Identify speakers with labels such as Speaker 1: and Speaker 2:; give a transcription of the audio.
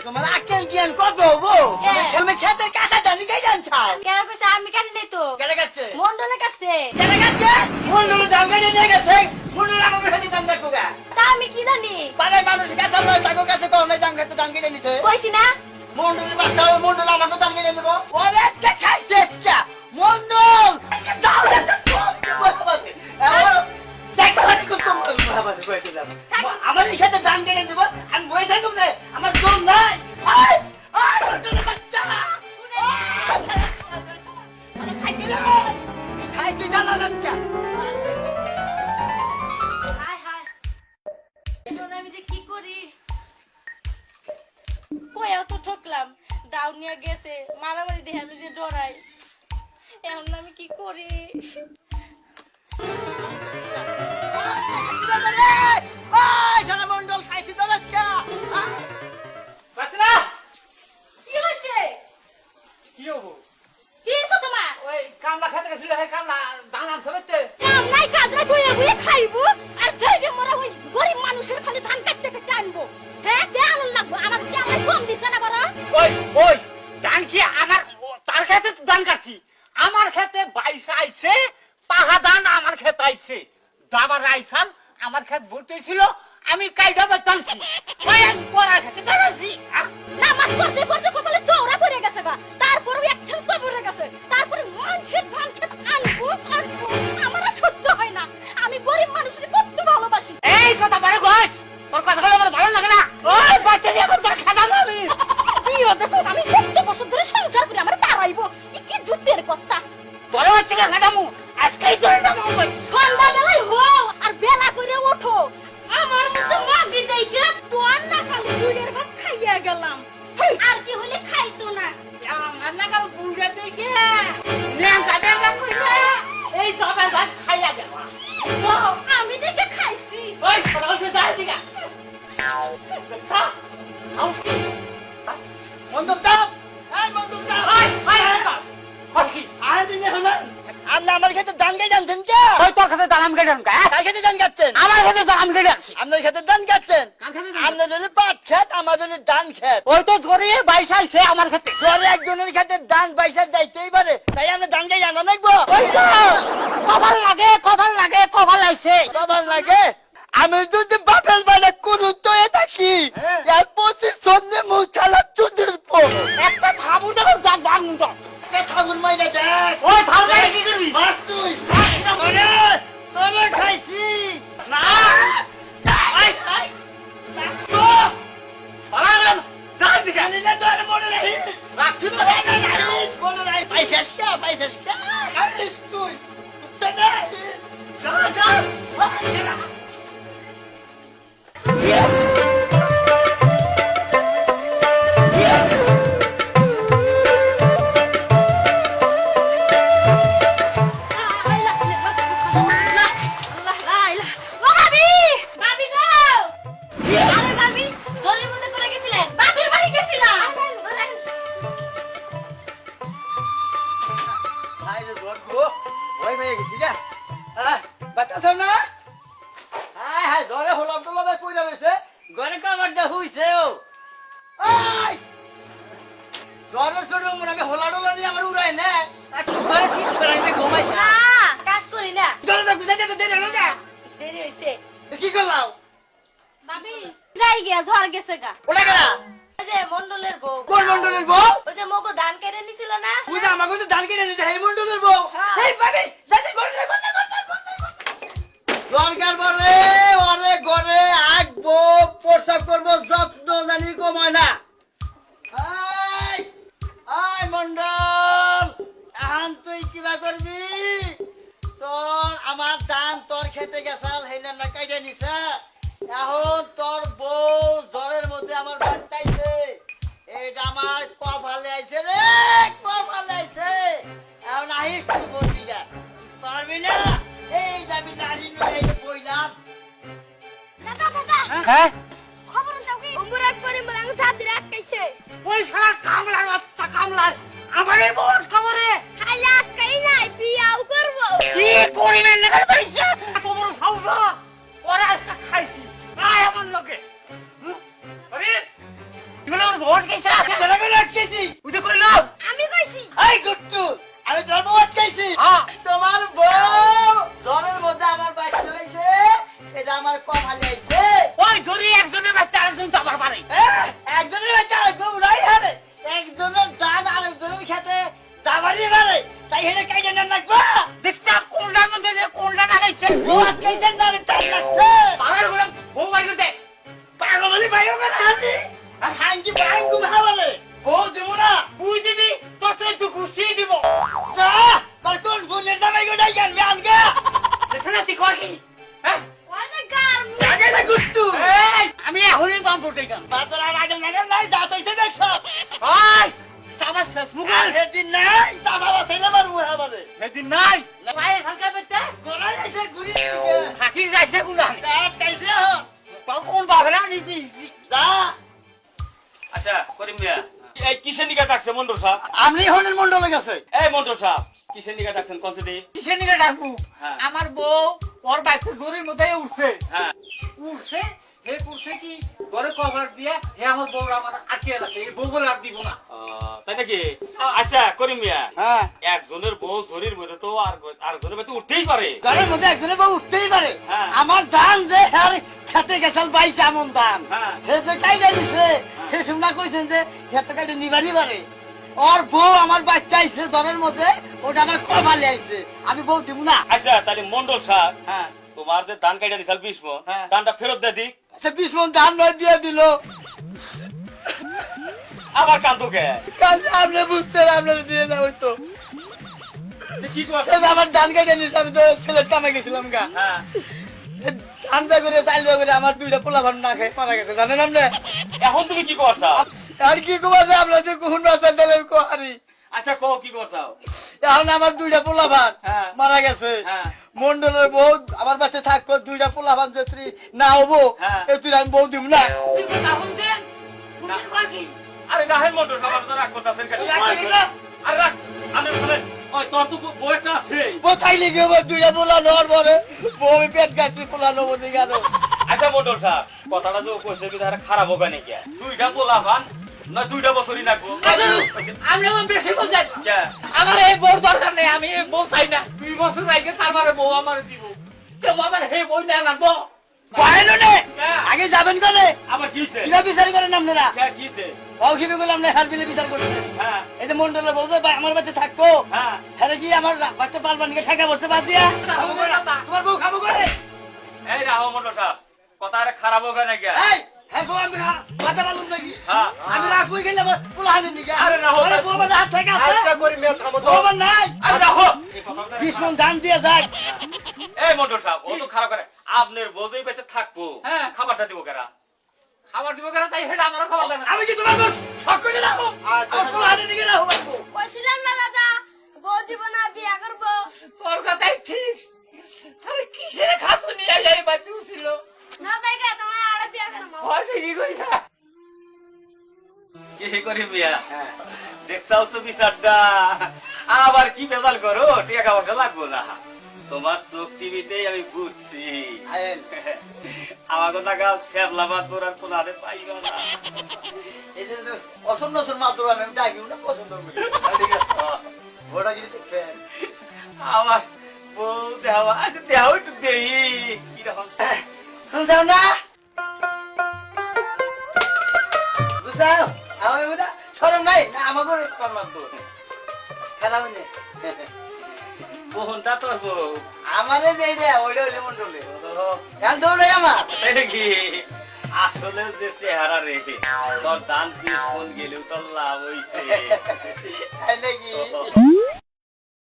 Speaker 1: তোমার আকেল জ্ঞান কত গো? তুমি খেতে কাটা জানি কাই জানছাও?
Speaker 2: কেন কইছে আমি কাটি নাই তো?
Speaker 1: কেন গেছে?
Speaker 2: মন্ডলে কাটছে।
Speaker 1: কেন গেছে? মন্ডল দাম কেটে নিয়ে গেছে। মন্ডল আমাকে খেতে দাম কাটুগা।
Speaker 2: তা আমি কি জানি?
Speaker 1: পারে মানুষ কাছে লয় তাকে কাছে কোন দাম খেতে দাম কেটে নিতে।
Speaker 2: কইছি না?
Speaker 1: মন্ডল বাচ্চা মন্ডল আমাকে দাম কেটে নেব। ওরে আজকে খাইছিস কি? মন্ডল আজকে দাও একটা কম বসবাতে। এবার দেখো আমি কত ভাবাতে কইতে যাব। আমার এই খেতে দাম কেটে দেব। আমি বই থাকুম না। আমার দম নাই। আয় আয় মন্ডল বাচ্চা। খাইতে জানা না কি?
Speaker 2: হায় হায়। এখন আমি যে কি করি? কইও তো ঠকলাম। দাও নিয়ে গেছে। মারামারি দেখে আমি যে ডরাই। এখন আমি কি করি?
Speaker 1: মন্ডল খাইছি তো আজকে বাতরা
Speaker 2: কি হইছে?
Speaker 1: কি হবো
Speaker 2: কি হইছে তোমার?
Speaker 1: ওই কামলা খেতে গেছিল হে কামলা দানান সবেতে
Speaker 2: কাম নাই কাজ নাই বইয়া বইয়া খাইবো আর যাই যে মোরা হই গরিব মানুষের খালি ধান কাটতে কাটতে আনবো। হ্যাঁ দেয়াল লাগবো আমার কি আল্লাহ কম দিছে না বড়?
Speaker 1: ওই ধান কি আমার তার খেতে তো ধান কাটছি আমার খেতে 22 আইছে পাহা ধান আমার খেতে আইছে দাবার আইছাম আমার খেত ভর্তি ছিল আমি কাইডা বাতালছি ওই আমি পড়ার খেতে দাঁড়াছি
Speaker 2: নামাজ পড়তে পড়তে কপালে চওড়া পড়ে গেছে গা তারপরে একখান কবরে গেছে তারপরে মানুষের ধান খেত আনবো আনবো আমার আর সহ্য হয় না আমি গরিব মানুষের কত ভালোবাসি।
Speaker 1: এই কথা বারে কইস তোর কথাগুলো আমার ভালো লাগে না ওই বাচ্চা দিয়ে এখন তোর খাদাম আমি
Speaker 2: তুইও দেখো আমি কত বছর ধরে সংসার করে আমার তারাইবো কি যুদ্ধের কথা
Speaker 1: তোরে হচ্ছে খাদামু আজকেই তোর এটা মারবো
Speaker 2: সন্ধ্যাবেলায় হও আর বেলা করে ওঠো আমার মতো মাগি দেইকে তোর না খালি দুধের ভাত খাইয়া গেলাম আর কি হলে খাইতো না
Speaker 1: আমার না কাল বুঝে দেখে ন্যাংটা ন্যাংটা কইছে এই সবের ভাত খাইয়া গেল
Speaker 2: তো আমি দেখে খাইছি
Speaker 1: ওই কথা বলছে যাই দিগা দেখছা আউ মন্দর দাও এই মন্দর দাও হাই কি আর দিনে হলো আপনি আমার ক্ষেতে ধান কেটে আনছেন কে ওই তোর ক্ষেতে ধান কেটে আনকা কার ক্ষেতে ধান কাটছেন আমার ক্ষেতে ধান কেটে আনছি আপনার ক্ষেতে ধান কাটছেন আপনার যদি পাট ক্ষেত আমার যদি ধান ক্ষেত ওই তো ধরে 22 আইছে আমার ক্ষেতে ধরে একজনের ক্ষেতে ধান 22 যাইতেই পারে তাই আমরা ধান কেটে আনা লাগবো ওই তো কভার আইছে কভার লাগে আমি যদি বাপের বাড়ি করু তো এটা কি এর প্রতি সন্ধ্যে মুখ চালা চুদের পো একটা থাবু দেখো দাঁত ভাঙুন তো ঠাকুর মাইরা দেখ ওই ঠাকুর কি করবি মার তুই তোরে খাইছি না আই আই তো পালাম যাই দিকে নিলে তো আর মনে নাই রাখছি তো নাই মনে নাই পয়সা আইস তুই চলে যা যা কি করলাম
Speaker 2: ভাবি যাই গিয়া ঝড় গেছে গা
Speaker 1: ওটা কেনা
Speaker 2: ওই যে মন্ডলের বউ
Speaker 1: কোন মন্ডলের বউ
Speaker 2: ওই যে মগো ধান কেটে নিছিল না
Speaker 1: ওই যে আমাকে তো ধান কেটে নিছে এই মন্ডলের বউ এই ভাবি যাতে করতে দরকার বলে ওরে ঘরে আগবো প্রসাব করবো যত্ন জানি কমায় না আই আই মন্ডল এখন তুই কিবা করবি তোর আমার ধান তোর খেতে গেছাল হেনা না কাইটা নিছে এখন তোর বউ জ্বরের মধ্যে আমার বাচ্চাইছে এইটা আমার কপালে আইছে রে কপালে আইছে এখন আহিস তুই বলবি না পারবি না এই যাবি নারী নয় এই বইলাম
Speaker 2: দাদা
Speaker 1: হ্যাঁ
Speaker 2: খবর চাও কি অম্বুরাট করে মলাং দাদির আটকাইছে
Speaker 1: ওই শালা কামলা বাচ্চা কামলা আমারে বল খবরে
Speaker 2: খাইলা আটকাই নাই বিয়াও করব
Speaker 1: কি করিবেন না পয়সা খবর খাওছ ওরা আজকে খাইছি আয় আমার লগে আরে এগুলো ভোট গেছে তোরা কোন আটকেছি উদে কইল
Speaker 2: আমি কইছি
Speaker 1: এই গুট্টু আমি তোর বউ আটকাইছি তোমার বউ জ্বরের মধ্যে আমার বাইক চলাইছে এটা আমার কমালি আইছে
Speaker 3: ওই জরি একজনের বাচ্চা আরেকজন তো আবার পারে
Speaker 1: একজনের বাচ্চা আরেকজন উড়াই হারে একজনের ডান আরেকজনের খেতে যাবারই পারে তাই হেরে কাইটা না রাখবা
Speaker 3: দেখছা কোনটার মধ্যে যে কোনটা লাগাইছে
Speaker 1: বউ আটকাইছেন না টাইম লাগছে
Speaker 3: পাগল গুলো বউ বাইরে দে
Speaker 1: পাগলি ভাইও কেন হানি আর হাঙ্গি বাঙ্গু ভাবলে বউ দেবো না
Speaker 3: তুই দিবি তোর তো একটু খুশি দিব
Speaker 1: যা তার কোন বোনের দামে গোটাই গান আনগা
Speaker 3: দেখছ না তুই কর কি হ্যাঁ
Speaker 2: ওই যে গার
Speaker 1: লাগে না গুট্টু
Speaker 3: এই আমি এখনই বাম পড়তে গাম
Speaker 1: বাতরা রাগল নাগল নাই যা তইছে দেখছ
Speaker 3: ওই সাবাস শেষ মুগাল
Speaker 1: হেদিন নাই তাবা বাসাইলে মারু হাবালে
Speaker 3: সেদিন নাই পায়ে খালকা বেতে
Speaker 1: গোড়াই আইছে ঘুরি
Speaker 3: থাকি যাইছে গুলা
Speaker 1: দাঁত কাইছে হ
Speaker 3: কোন বাবরা নিতি
Speaker 1: যা
Speaker 4: আচ্ছা করিম মিয়া এই কিসের নিকা ডাকছে মন্ডল সাহেব
Speaker 1: আমনি হনের মন্ডলে গেছে
Speaker 4: এই মন্ডল সাহেব কিসের নিকা ডাকছেন কোনছে দি
Speaker 3: কিসের নিকে ডাকবো
Speaker 4: হ্যাঁ।
Speaker 3: আমার বউ ওর বাইকে জোরের মধ্যে উঠছে
Speaker 4: হ্যাঁ
Speaker 3: উঠছে হে করছে কি ঘরে কভার দিয়ে হে আমার বউ আমার আটকে রাখছে এই বউ বলে আর দিব না
Speaker 4: তাই নাকি আচ্ছা করিম মিয়া
Speaker 1: হ্যাঁ
Speaker 4: একজনের বউ শরীর মধ্যে তো আর জনের মধ্যে উঠতেই পারে
Speaker 1: ঘরের মধ্যে একজনের বউ উঠতেই পারে
Speaker 4: হ্যাঁ।
Speaker 1: আমার ধান যে হ্যার খেতে গেছাল 22 আমন ধান
Speaker 4: হ্যাঁ।
Speaker 1: হে যে কাইডা দিছে হে শুনা কইছেন যে খেতে কাইডা নিবারই পারে ওর বউ আমার বাচ্চা আইছে ঘরের মধ্যে ওটা আমার কমালে আইছে আমি বউ দিব না
Speaker 4: আচ্ছা তাহলে মন্ডল সাহেব
Speaker 1: হ্যাঁ
Speaker 4: তোমার যে ধান কাইটা দিছাল 20 মণ
Speaker 1: হ্যাঁ।
Speaker 4: ধানটা ফেরত দে দিক
Speaker 1: সে 20 মন ধান নয় দিয়ে দিল
Speaker 4: আবার কান্দুকে
Speaker 1: কাল আপনি বুঝতে আপনার দিয়ে না হইতো
Speaker 4: কি কর
Speaker 1: এই যে আমার ধান কাইডা নিছে আমি তো ছেলের কামে গেছিলাম গা
Speaker 4: হ্যাঁ
Speaker 1: ধান বে করে চাল বে করে আমার দুইটা পোলা ভান না খাই মারা গেছে জানেন আপনি
Speaker 4: এখন তুমি কি করছাও
Speaker 1: আর কি কবার যে আপনার যে কোন বাচ্চা দিলে কোহারি
Speaker 4: আচ্ছা কও কি করছাও
Speaker 1: এখন আমার দুইটা পোলা ভান
Speaker 4: হ্যাঁ।
Speaker 1: মারা গেছে
Speaker 4: হ্যাঁ।
Speaker 1: মন্ডলের বউ আমার বাচ্চা থাকবো দুইটা পোলা ভান যদি না হবো
Speaker 4: হ্যাঁ।
Speaker 1: এ তুই আমি বউ দিব না
Speaker 3: তুই তো না শুনছে শুনছে কর কি
Speaker 4: আরে রাহেন মন্ডল সাহেব আপনি তো রাগ করতেছেন কেন আরে রাগ আমি শুনেন ওই তোর তো বউ একটা আছে
Speaker 1: কোথায় লিখে হবো দুইটা পোলা নেওয়ার পরে বউ আমি পেট কাটছি পোলা নেবো দিকে আরো
Speaker 4: আচ্ছা মন্ডল সাহেব কথাটা যে কইছে কি তারা খারাপ হবে নাকি দুইটা পোলা ভান না দুইটা বছরই লাগবো
Speaker 3: আমি বেশি বুঝেন
Speaker 4: কে?
Speaker 3: আমার এই বউ দরকার নেই আমি এই বউ চাই না 2 বছর আগে তারপরে বউ আমার দিব তো আমার হে বউ না লাগবো
Speaker 1: বাইরে নে আগে যাবেন কোনে
Speaker 4: আবার কিছে
Speaker 1: কিবা বিচার করেন আপনারা
Speaker 4: কে কিছে
Speaker 1: ও কি বললাম না হার বিলে বিচার করতেছেন
Speaker 4: হ্যাঁ
Speaker 1: এই যে মন্ডলের বউ যে আমার বাচ্চা থাকবো
Speaker 4: হ্যাঁ
Speaker 1: হ্যাঁ কি আমার বাচ্চা পালবান কে ঠেকা বসতে বাদ দিয়া তোমার বউ খাবো করে
Speaker 4: এই রাহো মন্ডল সাহেব কথা আরে খারাপ হবে নাকি
Speaker 1: এই হ্যাঁ বউ আমি কথা বলুন নাকি
Speaker 4: হ্যাঁ
Speaker 1: আমি রাখবই গেলে পোলা হানি নিকে
Speaker 4: আরে রাহো
Speaker 1: বউ আমার হাত থেকে আছে
Speaker 5: আচ্ছা করি মেয়ে থামো তো
Speaker 1: বউ আমার নাই
Speaker 4: আরে রাহো
Speaker 1: 20 মন ধান দিয়ে যাক
Speaker 4: এই মন্ডল সাহেব ও তো খারাপ করে আপনার বোঝেই পেতে থাকবো
Speaker 3: হ্যাঁ।
Speaker 4: খাবারটা দিব কেরা
Speaker 3: খাবার দিব কেন তাই হেটা আমারও খাবার দেবে
Speaker 1: আমি কি তোমার বউ শখ করে রাখো
Speaker 5: আচ্ছা,
Speaker 1: আর পোলা হানি নিকে রাখো
Speaker 2: কইছিলাম না দাদা বউ দিব না বিয়া করব
Speaker 3: তোর কথাই ঠিক আরে কিসের খাসু নিয়ে এই বাচ্চা উঠছিল
Speaker 2: না তাই কে তোমার আরে বিয়া করব
Speaker 3: হয় কি কইছা
Speaker 4: কি করি মিয়া দেখছাও তো বিচারটা আবার কি বেজাল করো টাকা পয়সা লাগবো না তোমার চোখ টিভিতেই আমি বুঝছি
Speaker 1: আয়েন
Speaker 4: আমাকে টাকা সেবলাবাদ করার কোন আরে পাইবা না
Speaker 1: এই যে অসন্ন সর মাত্র আমি ডাকি না পছন্দ করি ঠিক আছে বড় গিরি দেখেন
Speaker 4: আমার বউ দেওয়া আছে দেওয়া একটু দেই কিরকম
Speaker 1: শুনছাও না বুঝাও আমার বুঝা শরম নাই না আমাকে সম্মান তো খেলা মানে
Speaker 4: বোনটা তোর বউ
Speaker 1: আমারে যেই রে ওইটা হইলে মন্ডলে এখন দৌড়ে আমার
Speaker 4: তাই নাকি আসলে যে চেহারা রে তোর দান পিস ফোন গেলেও তোর লাভ হইছে
Speaker 1: তাই নাকি